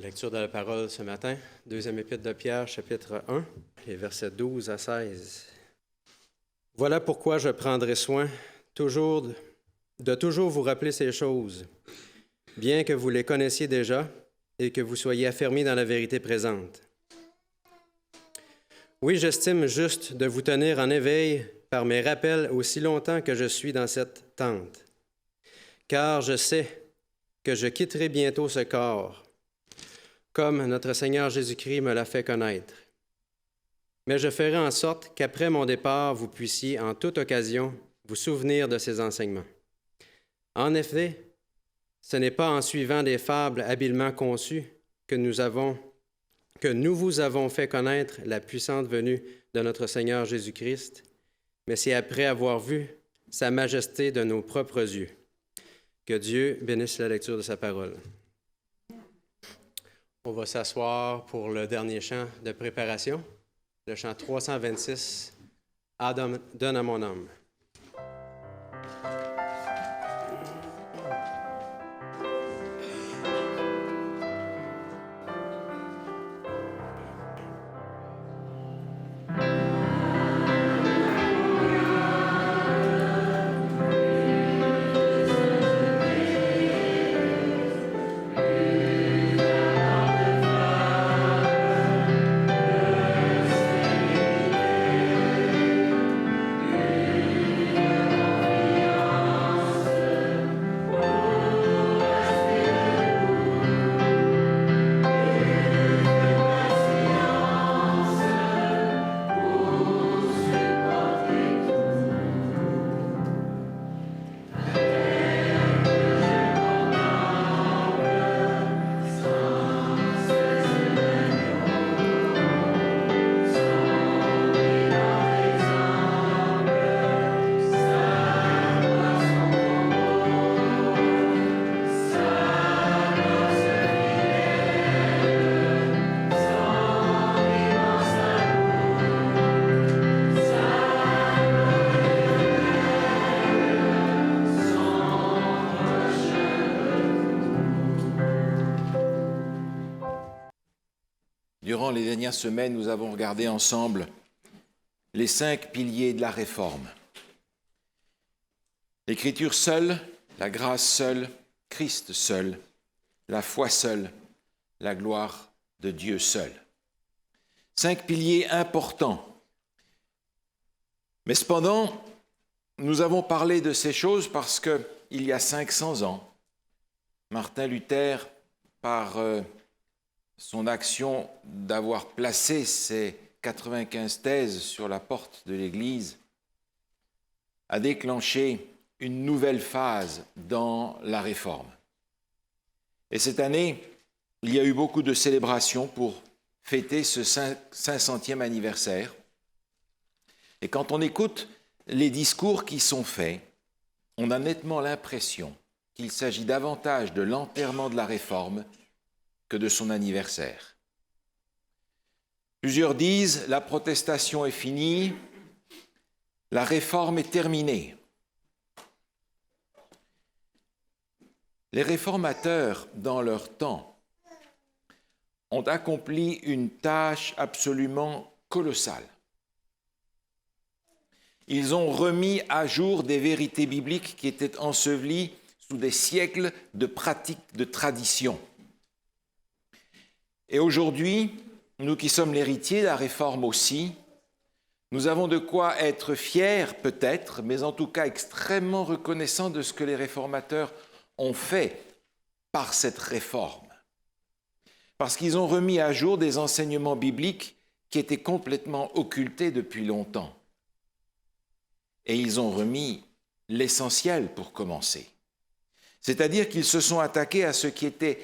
Lecture de la parole ce matin, deuxième épître de Pierre, chapitre 1, les versets 12 à 16. Voilà pourquoi je prendrai soin de toujours vous rappeler ces choses, bien que vous les connaissiez déjà et que vous soyez affermis dans la vérité présente. Oui, j'estime juste de vous tenir en éveil par mes rappels aussi longtemps que je suis dans cette tente, car je sais que je quitterai bientôt ce corps, comme notre Seigneur Jésus-Christ me l'a fait connaître. Mais je ferai en sorte qu'après mon départ, vous puissiez en toute occasion vous souvenir de ces enseignements. En effet, ce n'est pas en suivant des fables habilement conçues que nous vous avons fait connaître la puissante venue de notre Seigneur Jésus-Christ, mais c'est après avoir vu sa majesté de nos propres yeux. Que Dieu bénisse la lecture de sa parole. On va s'asseoir pour le dernier chant de préparation, le chant 326, « Adam donne à mon âme ». Durant les dernières semaines, nous avons regardé ensemble les 5 piliers de la réforme. L'Écriture seule, la grâce seule, Christ seul, la foi seule, la gloire de Dieu seul. 5 piliers importants. Mais cependant, nous avons parlé de ces choses parce qu'il y a 500 ans, Martin Luther, par son action d'avoir placé ses 95 thèses sur la porte de l'Église, a déclenché une nouvelle phase dans la réforme. Et cette année, il y a eu beaucoup de célébrations pour fêter ce 500e anniversaire. Et quand on écoute les discours qui sont faits, on a nettement l'impression qu'il s'agit davantage de l'enterrement de la réforme que de son anniversaire. Plusieurs disent « la protestation est finie, la réforme est terminée ». Les réformateurs, dans leur temps, ont accompli une tâche absolument colossale. Ils ont remis à jour des vérités bibliques qui étaient ensevelies sous des siècles de pratiques, de traditions. Et aujourd'hui, nous qui sommes l'héritier de la réforme aussi, nous avons de quoi être fiers peut-être, mais en tout cas extrêmement reconnaissants de ce que les réformateurs ont fait par cette réforme. Parce qu'ils ont remis à jour des enseignements bibliques qui étaient complètement occultés depuis longtemps. Et ils ont remis l'essentiel pour commencer. C'est-à-dire qu'ils se sont attaqués à ce qui était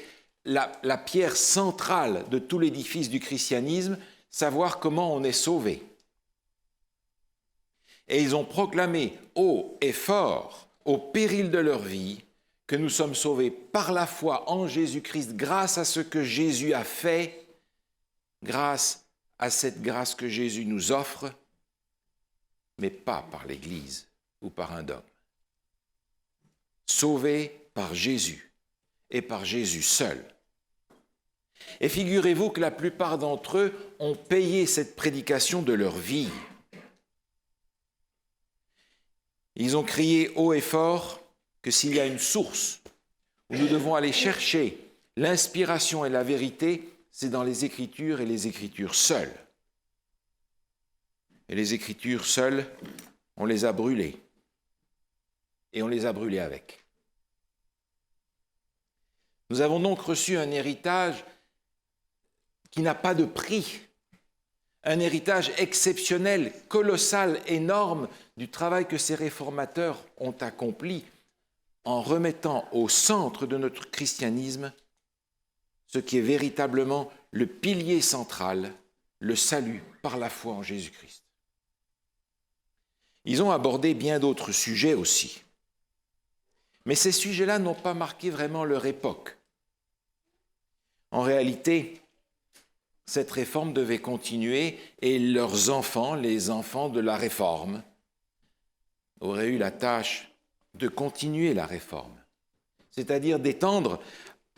la pierre centrale de tout l'édifice du christianisme, savoir comment on est sauvé. Et ils ont proclamé haut et fort, au péril de leur vie, que nous sommes sauvés par la foi en Jésus-Christ, grâce à ce que Jésus a fait, grâce à cette grâce que Jésus nous offre, mais pas par l'Église ou par un homme. Sauvés par Jésus et par Jésus seul. Et figurez-vous que la plupart d'entre eux ont payé cette prédication de leur vie. Ils ont crié haut et fort que s'il y a une source où nous devons aller chercher l'inspiration et la vérité, c'est dans les Écritures et les Écritures seules. Et les Écritures seules, on les a brûlées. Et on les a brûlées avec. Nous avons donc reçu un héritage qui n'a pas de prix, un héritage exceptionnel, colossal, énorme du travail que ces réformateurs ont accompli en remettant au centre de notre christianisme ce qui est véritablement le pilier central, le salut par la foi en Jésus-Christ. Ils ont abordé bien d'autres sujets aussi, mais ces sujets-là n'ont pas marqué vraiment leur époque. En réalité, cette réforme devait continuer et leurs enfants, les enfants de la réforme, auraient eu la tâche de continuer la réforme, c'est-à-dire d'étendre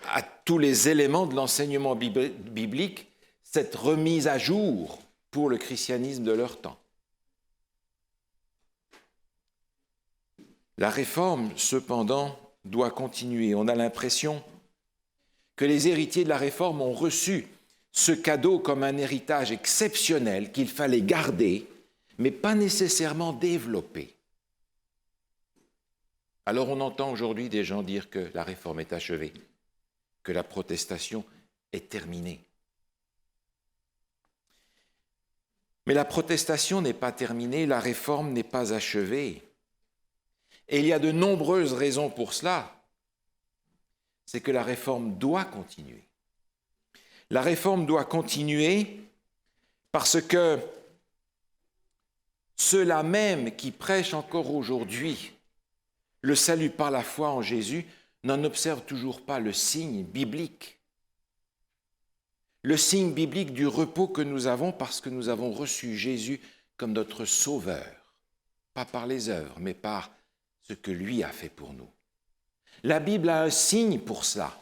à tous les éléments de l'enseignement biblique cette remise à jour pour le christianisme de leur temps. La réforme, cependant, doit continuer. On a l'impression que les héritiers de la réforme ont reçu ce cadeau comme un héritage exceptionnel qu'il fallait garder, mais pas nécessairement développer. Alors on entend aujourd'hui des gens dire que la réforme est achevée, que la protestation est terminée. Mais la protestation n'est pas terminée, la réforme n'est pas achevée. Et il y a de nombreuses raisons pour cela. C'est que la réforme doit continuer. La réforme doit continuer parce que ceux-là même qui prêchent encore aujourd'hui le salut par la foi en Jésus n'en observent toujours pas le signe biblique. Le signe biblique du repos que nous avons parce que nous avons reçu Jésus comme notre sauveur. Pas par les œuvres, mais par ce que lui a fait pour nous. La Bible a un signe pour cela.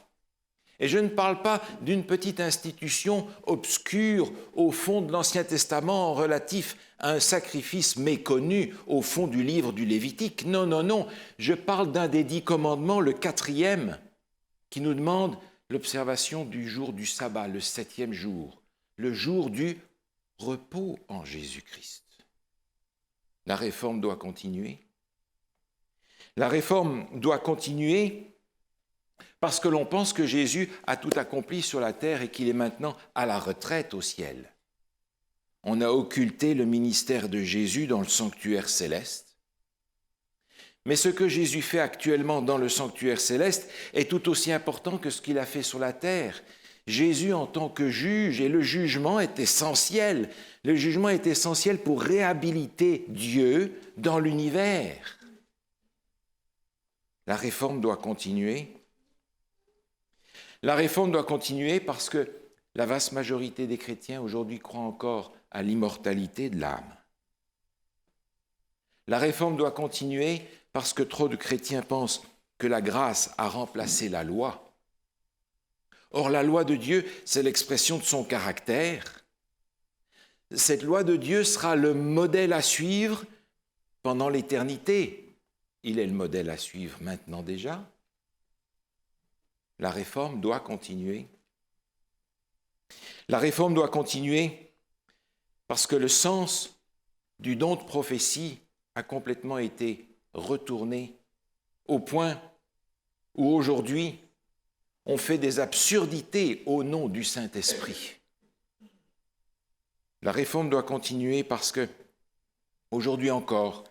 Et je ne parle pas d'une petite institution obscure au fond de l'Ancien Testament relatif à un sacrifice méconnu au fond du livre du Lévitique. Non, non, non. Je parle d'un des 10 commandements, le 4e, qui nous demande l'observation du jour du sabbat, le 7e jour, le jour du repos en Jésus-Christ. La réforme doit continuer. La réforme doit continuer parce que l'on pense que Jésus a tout accompli sur la terre et qu'il est maintenant à la retraite au ciel. On a occulté le ministère de Jésus dans le sanctuaire céleste. Mais ce que Jésus fait actuellement dans le sanctuaire céleste est tout aussi important que ce qu'il a fait sur la terre. Jésus en tant que juge, et le jugement est essentiel. Le jugement est essentiel pour réhabiliter Dieu dans l'univers. La réforme doit continuer. La réforme doit continuer parce que la vaste majorité des chrétiens aujourd'hui croient encore à l'immortalité de l'âme. La réforme doit continuer parce que trop de chrétiens pensent que la grâce a remplacé la loi. Or, la loi de Dieu, c'est l'expression de son caractère. Cette loi de Dieu sera le modèle à suivre pendant l'éternité. Il est le modèle à suivre maintenant déjà. La réforme doit continuer. La réforme doit continuer parce que le sens du don de prophétie a complètement été retourné au point où aujourd'hui on fait des absurdités au nom du Saint-Esprit. La réforme doit continuer parce que aujourd'hui encore,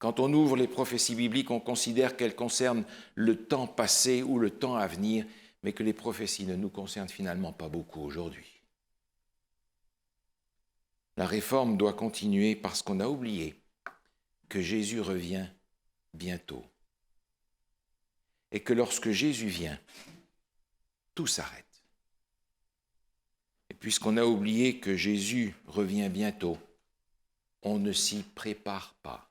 quand on ouvre les prophéties bibliques, on considère qu'elles concernent le temps passé ou le temps à venir, mais que les prophéties ne nous concernent finalement pas beaucoup aujourd'hui. La réforme doit continuer parce qu'on a oublié que Jésus revient bientôt. Et que lorsque Jésus vient, tout s'arrête. Et puisqu'on a oublié que Jésus revient bientôt, on ne s'y prépare pas.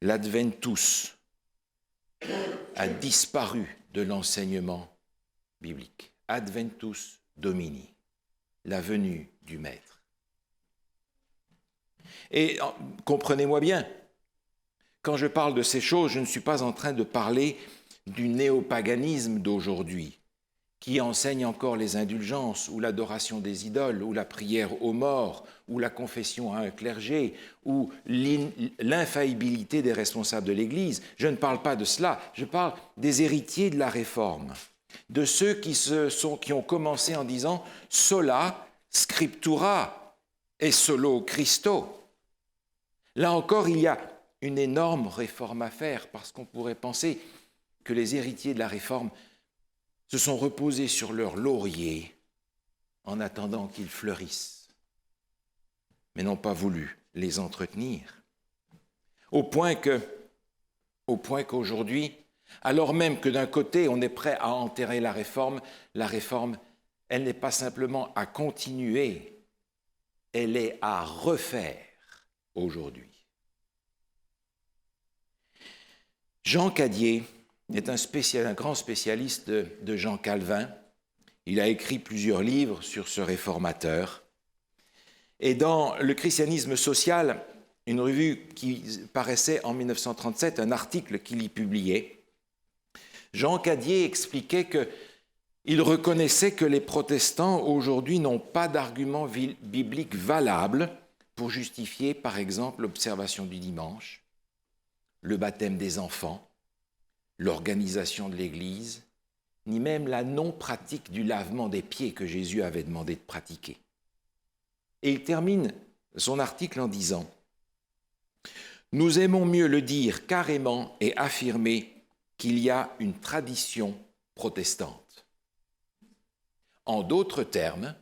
L'Adventus a disparu de l'enseignement biblique. Adventus Domini, la venue du Maître. Et comprenez-moi bien, quand je parle de ces choses, je ne suis pas en train de parler du néopaganisme d'aujourd'hui, qui enseigne encore les indulgences, ou l'adoration des idoles, ou la prière aux morts, ou la confession à un clergé, ou l'infaillibilité des responsables de l'Église. Je ne parle pas de cela, je parle des héritiers de la Réforme, de ceux qui ont commencé en disant « sola scriptura et solo Christo ». Là encore, il y a une énorme réforme à faire, parce qu'on pourrait penser que les héritiers de la Réforme se sont reposés sur leurs lauriers en attendant qu'ils fleurissent, mais n'ont pas voulu les entretenir. Au point qu'aujourd'hui, alors même que d'un côté on est prêt à enterrer la réforme, elle n'est pas simplement à continuer, elle est à refaire aujourd'hui. Jean Cadier est un grand spécialiste de Jean Calvin. Il a écrit plusieurs livres sur ce réformateur. Et dans Le christianisme social, une revue qui paraissait en 1937, un article qu'il y publiait, Jean Cadier expliquait qu'il reconnaissait que les protestants aujourd'hui n'ont pas d'argument biblique valable pour justifier, par exemple, l'observation du dimanche, le baptême des enfants, l'organisation de l'Église, ni même la non-pratique du lavement des pieds que Jésus avait demandé de pratiquer. Et il termine son article en disant « Nous aimons mieux le dire carrément et affirmer qu'il y a une tradition protestante. En d'autres termes,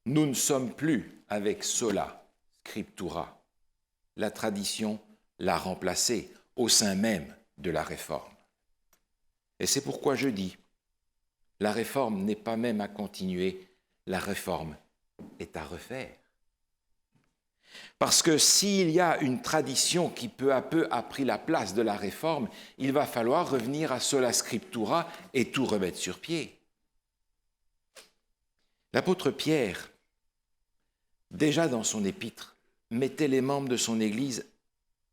nous ne sommes plus avec sola scriptura. La tradition l'a remplacée au sein même de la Réforme. Et c'est pourquoi je dis, la Réforme n'est pas même à continuer, la Réforme est à refaire. Parce que s'il y a une tradition qui peu à peu a pris la place de la Réforme, il va falloir revenir à sola scriptura et tout remettre sur pied. L'apôtre Pierre, déjà dans son épître, mettait les membres de son Église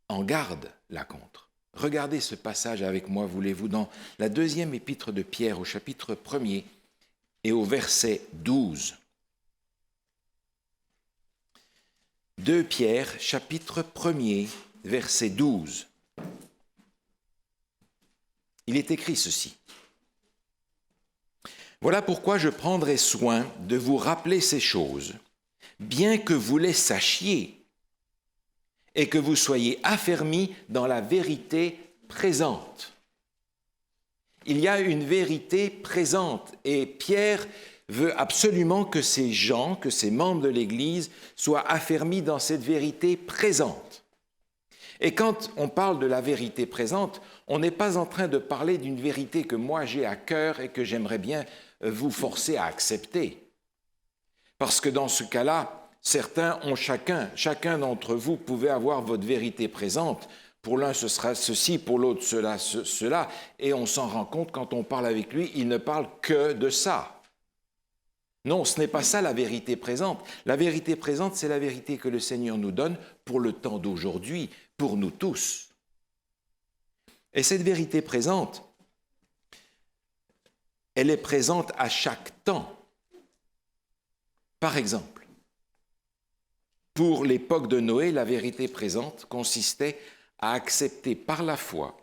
en garde là contre. Regardez ce passage avec moi, voulez-vous, dans la deuxième épître de Pierre, au chapitre 1er et au verset 12. 2 Pierre, chapitre 1er, verset 12. Il est écrit ceci. Voilà pourquoi je prendrai soin de vous rappeler ces choses, bien que vous les sachiez, et que vous soyez affermis dans la vérité présente. Il y a une vérité présente, et Pierre veut absolument que ces gens, que ces membres de l'Église soient affermis dans cette vérité présente. Et quand on parle de la vérité présente, on n'est pas en train de parler d'une vérité que moi j'ai à cœur et que j'aimerais bien vous forcer à accepter. Parce que dans ce cas-là, certains ont chacun d'entre vous pouvait avoir votre vérité présente. Pour l'un, ce sera ceci, pour l'autre, cela. Et on s'en rend compte quand on parle avec lui, il ne parle que de ça. Non, ce n'est pas ça la vérité présente. La vérité présente, c'est la vérité que le Seigneur nous donne pour le temps d'aujourd'hui, pour nous tous. Et cette vérité présente, elle est présente à chaque temps. Par exemple, pour l'époque de Noé, la vérité présente consistait à accepter par la foi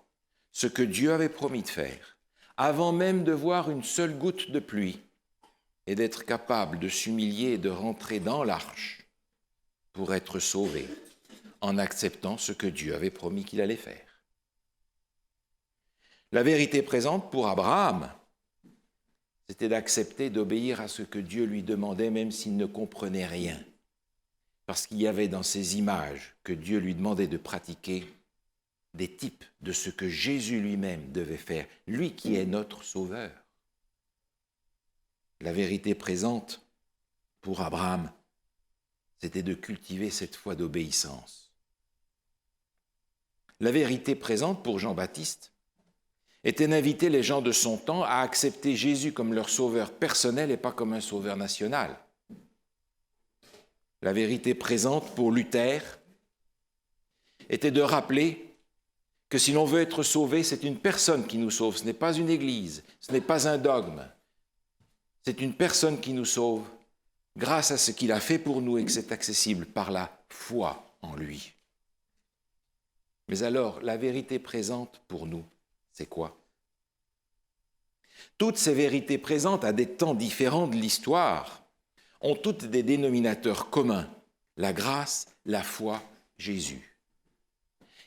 ce que Dieu avait promis de faire, avant même de voir une seule goutte de pluie, et d'être capable de s'humilier et de rentrer dans l'arche pour être sauvé, en acceptant ce que Dieu avait promis qu'il allait faire. La vérité présente pour Abraham, c'était d'accepter d'obéir à ce que Dieu lui demandait, même s'il ne comprenait rien. Parce qu'il y avait dans ces images que Dieu lui demandait de pratiquer des types de ce que Jésus lui-même devait faire, lui qui est notre Sauveur. La vérité présente pour Abraham, c'était de cultiver cette foi d'obéissance. La vérité présente pour Jean-Baptiste, était d'inviter les gens de son temps à accepter Jésus comme leur sauveur personnel et pas comme un sauveur national. La vérité présente pour Luther était de rappeler que si l'on veut être sauvé, c'est une personne qui nous sauve, ce n'est pas une église, ce n'est pas un dogme, c'est une personne qui nous sauve grâce à ce qu'il a fait pour nous et que c'est accessible par la foi en lui. Mais alors, la vérité présente pour nous, c'est quoi? Toutes ces vérités présentes à des temps différents de l'histoire ont toutes des dénominateurs communs, la grâce, la foi, Jésus.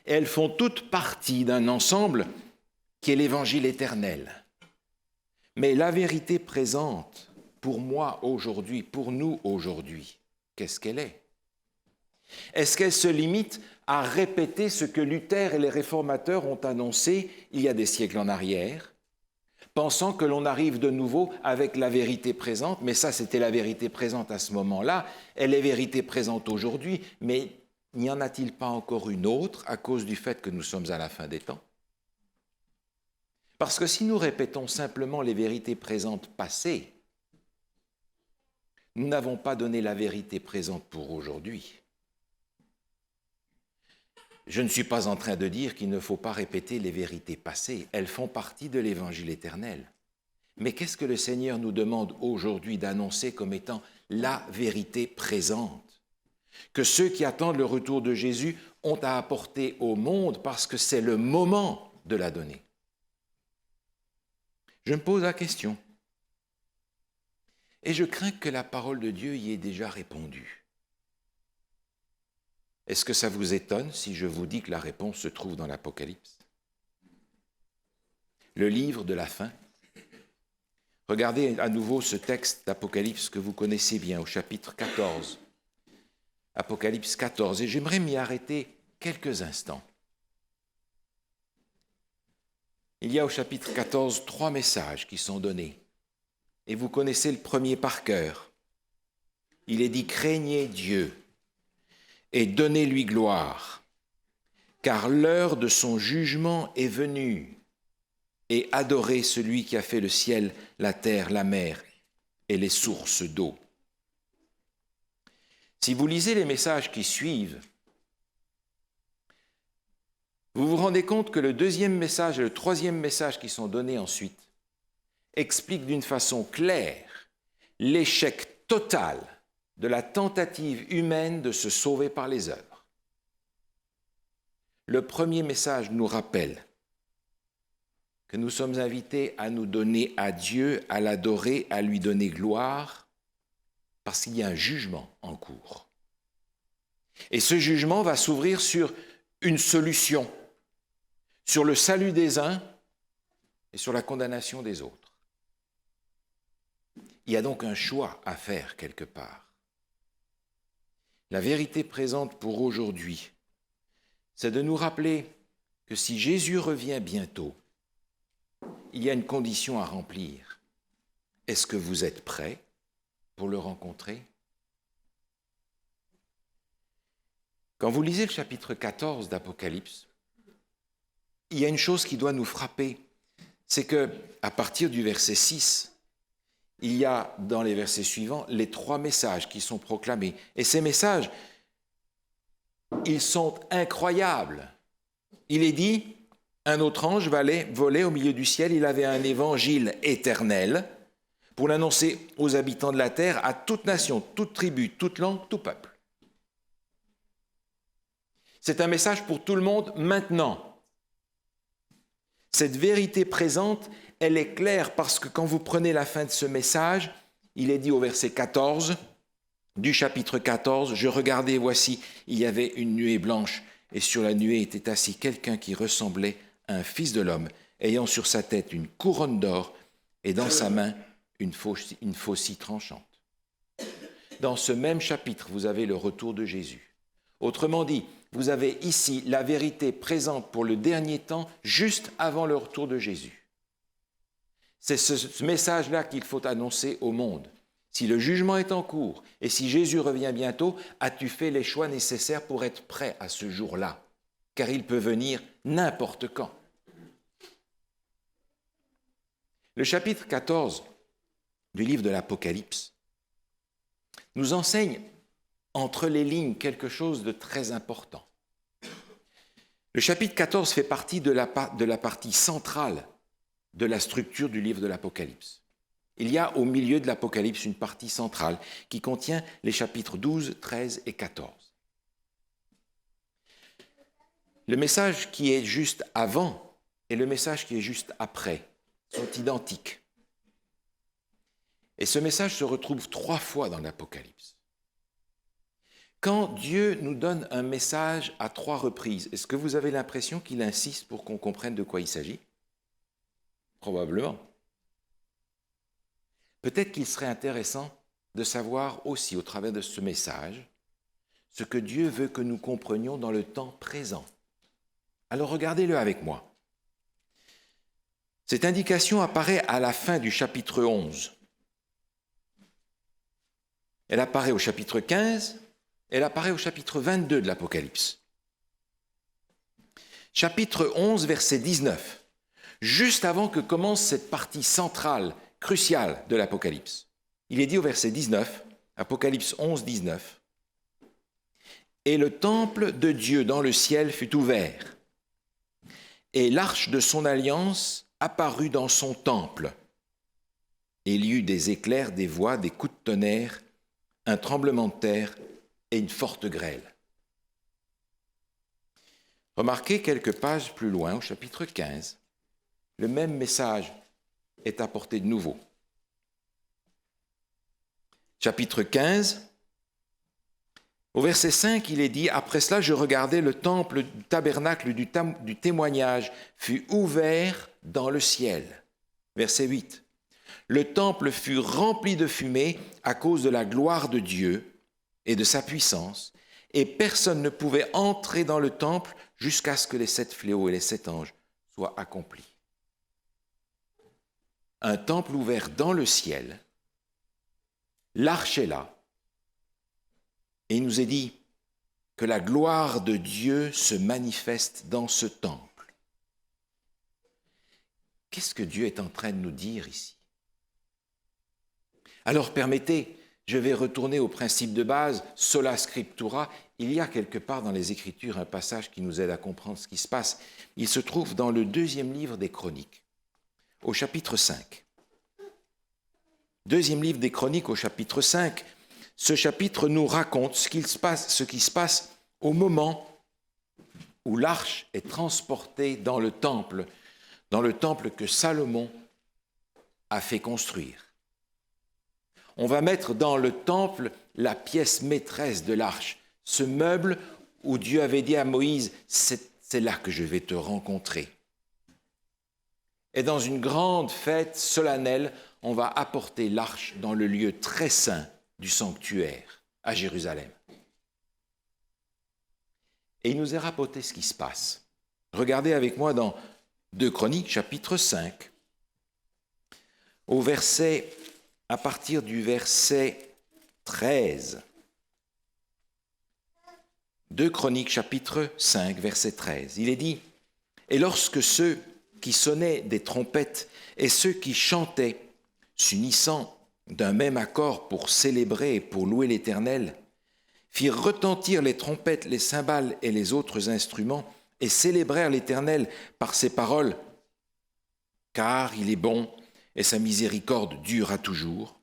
Et elles font toutes partie d'un ensemble qui est l'évangile éternel. Mais la vérité présente, pour moi aujourd'hui, pour nous aujourd'hui, qu'est-ce qu'elle est? Est-ce qu'elle se limite à répéter ce que Luther et les réformateurs ont annoncé il y a des siècles en arrière, pensant que l'on arrive de nouveau avec la vérité présente, mais ça c'était la vérité présente à ce moment-là, elle est vérité présente aujourd'hui, mais n'y en a-t-il pas encore une autre à cause du fait que nous sommes à la fin des temps? Parce que si nous répétons simplement les vérités présentes passées, nous n'avons pas donné la vérité présente pour aujourd'hui. Je ne suis pas en train de dire qu'il ne faut pas répéter les vérités passées, elles font partie de l'évangile éternel. Mais qu'est-ce que le Seigneur nous demande aujourd'hui d'annoncer comme étant la vérité présente, que ceux qui attendent le retour de Jésus ont à apporter au monde parce que c'est le moment de la donner? Je me pose la question. Et je crains que la parole de Dieu y ait déjà répondu. Est-ce que ça vous étonne si je vous dis que la réponse se trouve dans l'Apocalypse? Le livre de la fin. Regardez à nouveau ce texte d'Apocalypse que vous connaissez bien, au chapitre 14. Apocalypse 14, et j'aimerais m'y arrêter quelques instants. Il y a au chapitre 14 3 messages qui sont donnés. Et vous connaissez le premier par cœur. Il est dit « Craignez Dieu et donnez-lui gloire, car l'heure de son jugement est venue, et adorez celui qui a fait le ciel, la terre, la mer et les sources d'eau. » Si vous lisez les messages qui suivent, vous vous rendez compte que le deuxième message et le troisième message qui sont donnés ensuite expliquent d'une façon claire l'échec total de la tentative humaine de se sauver par les œuvres. Le premier message nous rappelle que nous sommes invités à nous donner à Dieu, à l'adorer, à lui donner gloire, parce qu'il y a un jugement en cours. Et ce jugement va s'ouvrir sur une solution, sur le salut des uns et sur la condamnation des autres. Il y a donc un choix à faire quelque part. La vérité présente pour aujourd'hui, c'est de nous rappeler que si Jésus revient bientôt, il y a une condition à remplir. Est-ce que vous êtes prêts pour le rencontrer? Quand vous lisez le chapitre 14 d'Apocalypse, il y a une chose qui doit nous frapper, c'est qu'à partir du verset 6, il y a dans les versets suivants les 3 messages qui sont proclamés. Et ces messages, ils sont incroyables. Il est dit, un autre ange volait au milieu du ciel, il avait un évangile éternel pour l'annoncer aux habitants de la terre, à toute nation, toute tribu, toute langue, tout peuple. C'est un message pour tout le monde maintenant. Cette vérité présente, elle est claire parce que quand vous prenez la fin de ce message, il est dit au verset 14 du chapitre 14, « Je regardais, voici, il y avait une nuée blanche, et sur la nuée était assis quelqu'un qui ressemblait à un fils de l'homme, ayant sur sa tête une couronne d'or, et dans sa main une faucille tranchante. » Dans ce même chapitre, vous avez le retour de Jésus. Autrement dit, vous avez ici la vérité présente pour le dernier temps, juste avant le retour de Jésus. C'est ce message-là qu'il faut annoncer au monde. Si le jugement est en cours et si Jésus revient bientôt, as-tu fait les choix nécessaires pour être prêt à ce jour-là? Car il peut venir n'importe quand. Le chapitre 14 du livre de l'Apocalypse nous enseigne entre les lignes quelque chose de très important. Le chapitre 14 fait partie de la partie centrale de la structure du livre de l'Apocalypse. Il y a au milieu de l'Apocalypse une partie centrale qui contient les chapitres 12, 13 et 14. Le message qui est juste avant et le message qui est juste après sont identiques. Et ce message se retrouve 3 fois dans l'Apocalypse. Quand Dieu nous donne un message à 3 reprises, est-ce que vous avez l'impression qu'il insiste pour qu'on comprenne de quoi il s'agit? Probablement. Peut-être qu'il serait intéressant de savoir aussi, au travers de ce message, ce que Dieu veut que nous comprenions dans le temps présent. Alors regardez-le avec moi. Cette indication apparaît à la fin du chapitre 11. Elle apparaît au chapitre 15, elle apparaît au chapitre 22 de l'Apocalypse. Chapitre 11, verset 19, juste avant que commence cette partie centrale, cruciale de l'Apocalypse. Il est dit au verset 19, Apocalypse 11, 19, « Et le temple de Dieu dans le ciel fut ouvert, et l'arche de son alliance apparut dans son temple. Et il y eut des éclairs, des voix, des coups de tonnerre, un tremblement de terre et une forte grêle. » Remarquez quelques pages plus loin, au chapitre 15, le même message est apporté de nouveau. Chapitre 15, au verset 5, il est dit « Après cela, je regardais le temple du tabernacle du témoignage fut ouvert dans le ciel. » Verset 8. « Le temple fut rempli de fumée à cause de la gloire de Dieu et de sa puissance, et personne ne pouvait entrer dans le temple jusqu'à ce que les 7 fléaux et les 7 anges soient accomplis. » Un temple ouvert dans le ciel, l'arche est là, et il nous est dit que la gloire de Dieu se manifeste dans ce temple. Qu'est-ce que Dieu est en train de nous dire ici? Alors permettez, je vais retourner au principe de base, sola scriptura. Il y a quelque part dans les Écritures un passage qui nous aide à comprendre ce qui se passe. Il se trouve dans le 2e livre des Chroniques, au chapitre 5. 2e livre des Chroniques au chapitre 5. Ce chapitre nous raconte ce qui se passe au moment où l'arche est transportée dans le temple que Salomon a fait construire. On va mettre dans le temple la pièce maîtresse de l'arche, ce meuble où Dieu avait dit à Moïse, c'est là que je vais te rencontrer. Et dans une grande fête solennelle, on va apporter l'arche dans le lieu très saint du sanctuaire à Jérusalem. Et il nous est rapporté ce qui se passe. Regardez avec moi dans 2 Chroniques, chapitre 5, à partir du verset 13. 2 Chroniques, chapitre 5, verset 13. Il est dit, « Et lorsque ceux qui sonnaient des trompettes et ceux qui chantaient, s'unissant d'un même accord pour célébrer et pour louer l'Éternel, firent retentir les trompettes, les cymbales et les autres instruments, et célébrèrent l'Éternel par ces paroles, car il est bon et sa miséricorde dure à toujours.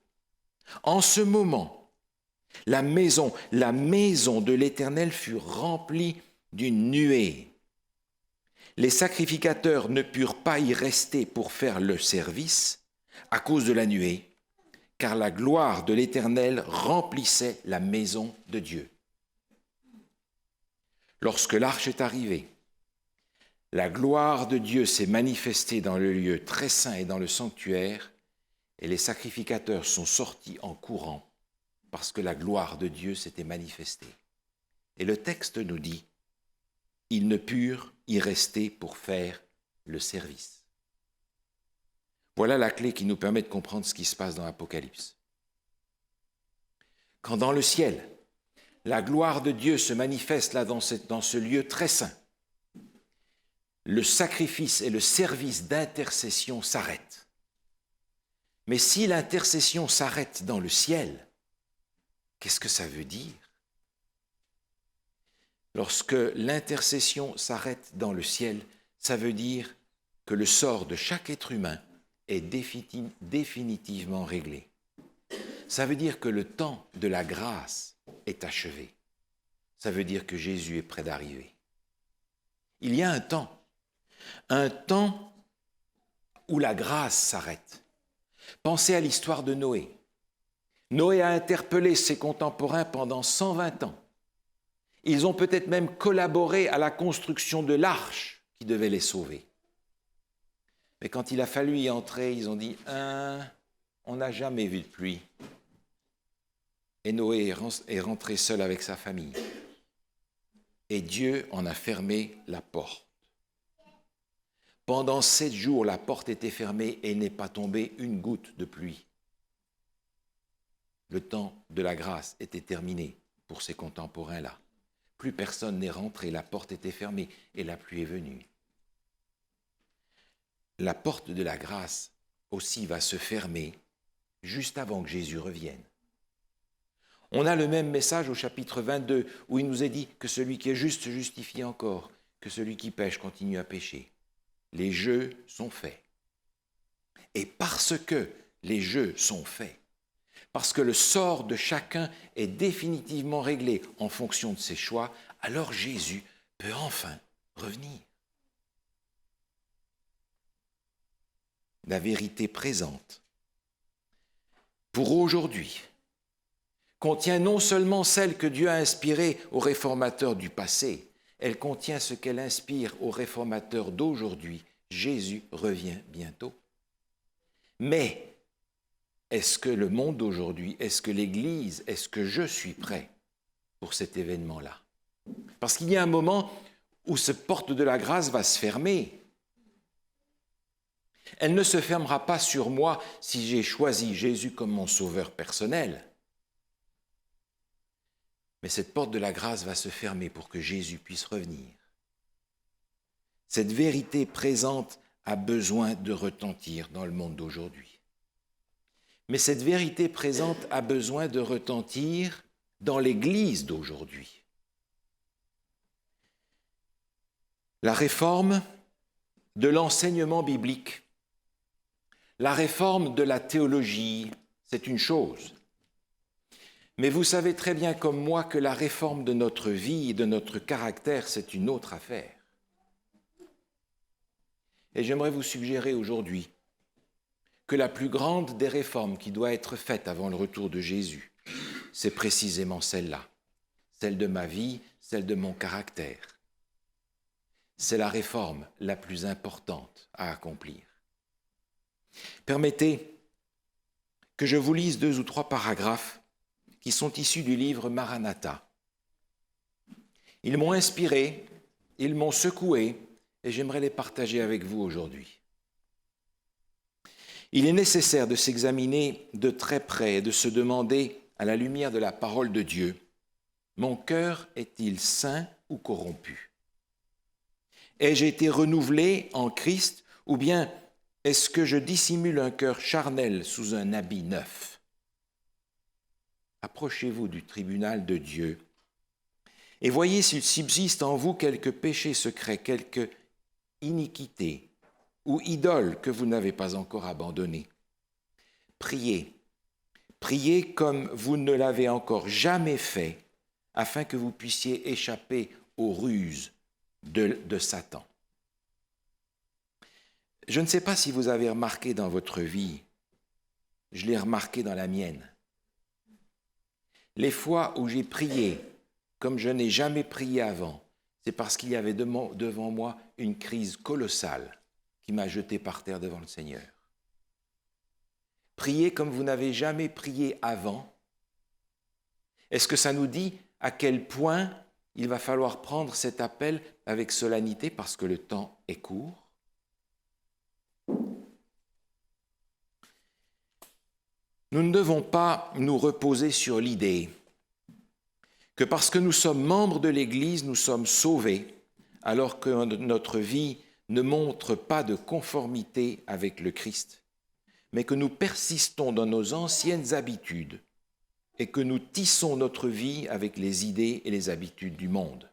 En ce moment, la maison de l'Éternel fut remplie d'une nuée. Les sacrificateurs ne purent pas y rester pour faire le service à cause de la nuée, car la gloire de l'Éternel remplissait la maison de Dieu. Lorsque l'arche est arrivée, la gloire de Dieu s'est manifestée dans le lieu très saint et dans le sanctuaire, et les sacrificateurs sont sortis en courant parce que la gloire de Dieu s'était manifestée. Et le texte nous dit, ils ne purent y rester pour faire le service. Voilà la clé qui nous permet de comprendre ce qui se passe dans l'Apocalypse. Quand dans le ciel, la gloire de Dieu se manifeste là dans ce lieu très saint, le sacrifice et le service d'intercession s'arrêtent. Mais si l'intercession s'arrête dans le ciel, qu'est-ce que ça veut dire? Lorsque l'intercession s'arrête dans le ciel, ça veut dire que le sort de chaque être humain est définitivement réglé. Ça veut dire que le temps de la grâce est achevé. Ça veut dire que Jésus est près d'arriver. Il y a un temps où la grâce s'arrête. Pensez à l'histoire de Noé. Noé a interpellé ses contemporains pendant 120 ans. Ils ont peut-être même collaboré à la construction de l'arche qui devait les sauver. Mais quand il a fallu y entrer, ils ont dit « on n'a jamais vu de pluie ». Et Noé est rentré seul avec sa famille. Et Dieu en a fermé la porte. Pendant 7 jours, la porte était fermée et n'est pas tombée une goutte de pluie. Le temps de la grâce était terminé pour ces contemporains-là. Plus personne n'est rentré, la porte était fermée et la pluie est venue. La porte de la grâce aussi va se fermer juste avant que Jésus revienne. On a le même message au chapitre 22 où il nous est dit que celui qui est juste se justifie encore, que celui qui pêche continue à pécher. Les jeux sont faits. Et parce que les jeux sont faits, parce que le sort de chacun est définitivement réglé en fonction de ses choix, alors Jésus peut enfin revenir. La vérité présente pour aujourd'hui contient non seulement celle que Dieu a inspirée aux réformateurs du passé, elle contient ce qu'elle inspire aux réformateurs d'aujourd'hui. Jésus revient bientôt. Mais est-ce que le monde d'aujourd'hui, est-ce que l'Église, est-ce que je suis prêt pour cet événement-là? Parce qu'il y a un moment où cette porte de la grâce va se fermer. Elle ne se fermera pas sur moi si j'ai choisi Jésus comme mon sauveur personnel. Mais cette porte de la grâce va se fermer pour que Jésus puisse revenir. Cette vérité présente a besoin de retentir dans le monde d'aujourd'hui. Mais cette vérité présente a besoin de retentir dans l'Église d'aujourd'hui. La réforme de l'enseignement biblique, la réforme de la théologie, c'est une chose. Mais vous savez très bien comme moi que la réforme de notre vie et de notre caractère, c'est une autre affaire. Et j'aimerais vous suggérer aujourd'hui que la plus grande des réformes qui doit être faite avant le retour de Jésus, c'est précisément celle-là, celle de ma vie, celle de mon caractère. C'est la réforme la plus importante à accomplir. Permettez que je vous lise 2 ou 3 paragraphes qui sont issus du livre Maranatha. Ils m'ont inspiré, ils m'ont secoué, et j'aimerais les partager avec vous aujourd'hui. Il est nécessaire de s'examiner de très près et de se demander, à la lumière de la parole de Dieu, mon cœur est-il saint ou corrompu? Ai-je été renouvelé en Christ, ou bien est-ce que je dissimule un cœur charnel sous un habit neuf? Approchez-vous du tribunal de Dieu et voyez s'il subsiste en vous quelque péché secret, quelque iniquité ou idole que vous n'avez pas encore abandonné. Priez, priez comme vous ne l'avez encore jamais fait, afin que vous puissiez échapper aux ruses de Satan. Je ne sais pas si vous avez remarqué dans votre vie, je l'ai remarqué dans la mienne. Les fois où j'ai prié comme je n'ai jamais prié avant, c'est parce qu'il y avait devant moi une crise colossale qui m'a jeté par terre devant le Seigneur. Priez comme vous n'avez jamais prié avant. Est-ce que ça nous dit à quel point il va falloir prendre cet appel avec solennité parce que le temps est court? Nous ne devons pas nous reposer sur l'idée que parce que nous sommes membres de l'Église, nous sommes sauvés, alors que notre vie ne montre pas de conformité avec le Christ. mais que nous persistons dans nos anciennes habitudes et que nous tissons notre vie avec les idées et les habitudes du monde.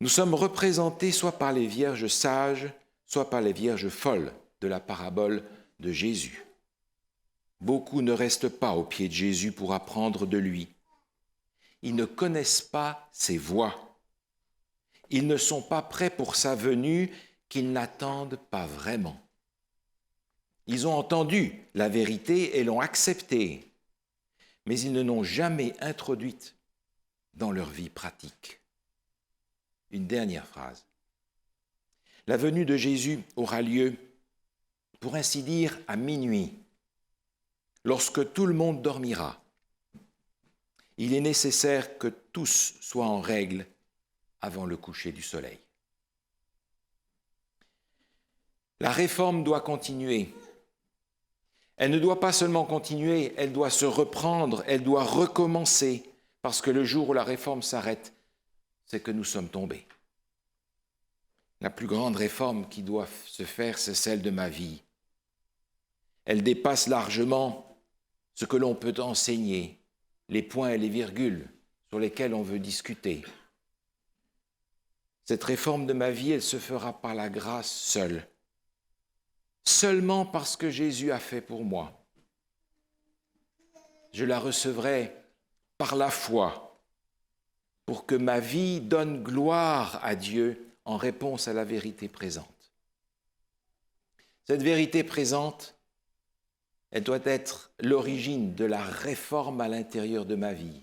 Nous sommes représentés soit par les vierges sages, soit par les vierges folles de la parabole de Jésus. Beaucoup ne restent pas aux pieds de Jésus pour apprendre de lui. Ils ne connaissent pas ses voies. Ils ne sont pas prêts pour sa venue qu'ils n'attendent pas vraiment. Ils ont entendu la vérité et l'ont acceptée, mais ils ne l'ont jamais introduite dans leur vie pratique. Une dernière phrase. La venue de Jésus aura lieu, pour ainsi dire, à minuit, lorsque tout le monde dormira. Il est nécessaire que tous soient en règle avant le coucher du soleil. La réforme doit continuer. Elle ne doit pas seulement continuer, elle doit se reprendre, elle doit recommencer, parce que le jour où la réforme s'arrête, c'est que nous sommes tombés. La plus grande réforme qui doit se faire, c'est celle de ma vie. Elle dépasse largement ce que l'on peut enseigner, les points et les virgules sur lesquels on veut discuter. Cette réforme de ma vie, elle se fera par la grâce seule. Seulement parce que Jésus a fait pour moi. Je la recevrai par la foi pour que ma vie donne gloire à Dieu en réponse à la vérité présente. Cette vérité présente, elle doit être l'origine de la réforme à l'intérieur de ma vie,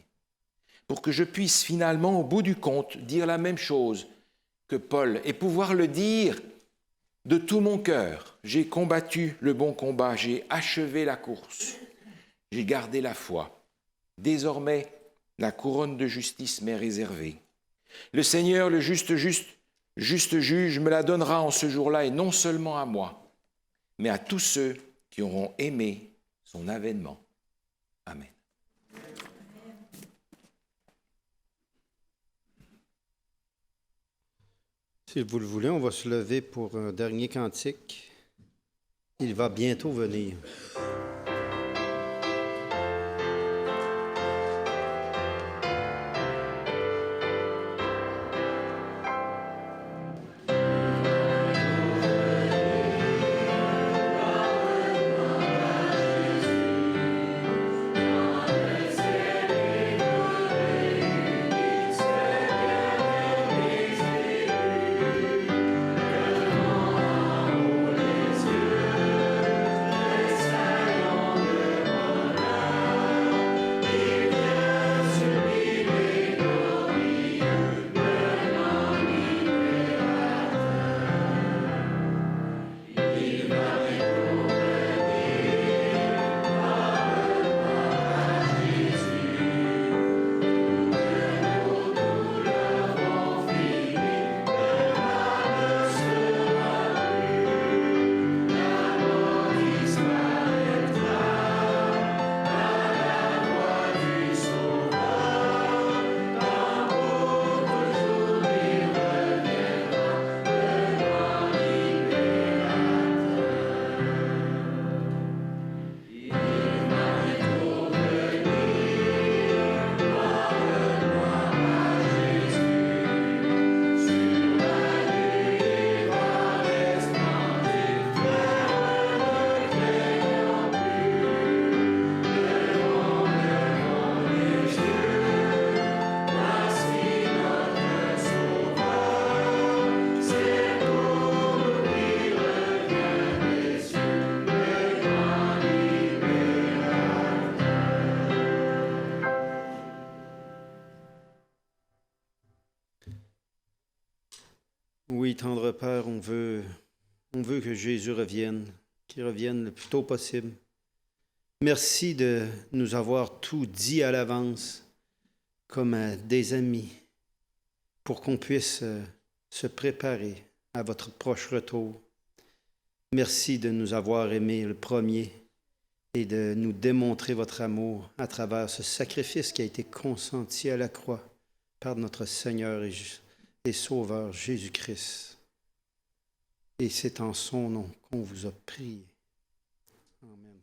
pour que je puisse finalement, au bout du compte, dire la même chose que Paul et pouvoir le dire de tout mon cœur. J'ai combattu le bon combat, j'ai achevé la course, j'ai gardé la foi. Désormais, la couronne de justice m'est réservée. Le Seigneur, le juste juge, me la donnera en ce jour-là, et non seulement à moi, mais à tous ceux qui auront aimé son avènement. Amen. Si vous le voulez, on va se lever pour un dernier cantique. Il va bientôt venir. Oui, tendre Père, on veut que Jésus revienne, qu'il revienne le plus tôt possible. Merci de nous avoir tout dit à l'avance, comme à des amis, pour qu'on puisse se préparer à votre proche retour. Merci de nous avoir aimés le premier et de nous démontrer votre amour à travers ce sacrifice qui a été consenti à la croix par notre Seigneur et Sauveur Jésus-Christ. Et c'est en son nom qu'on vous a prié. Amen.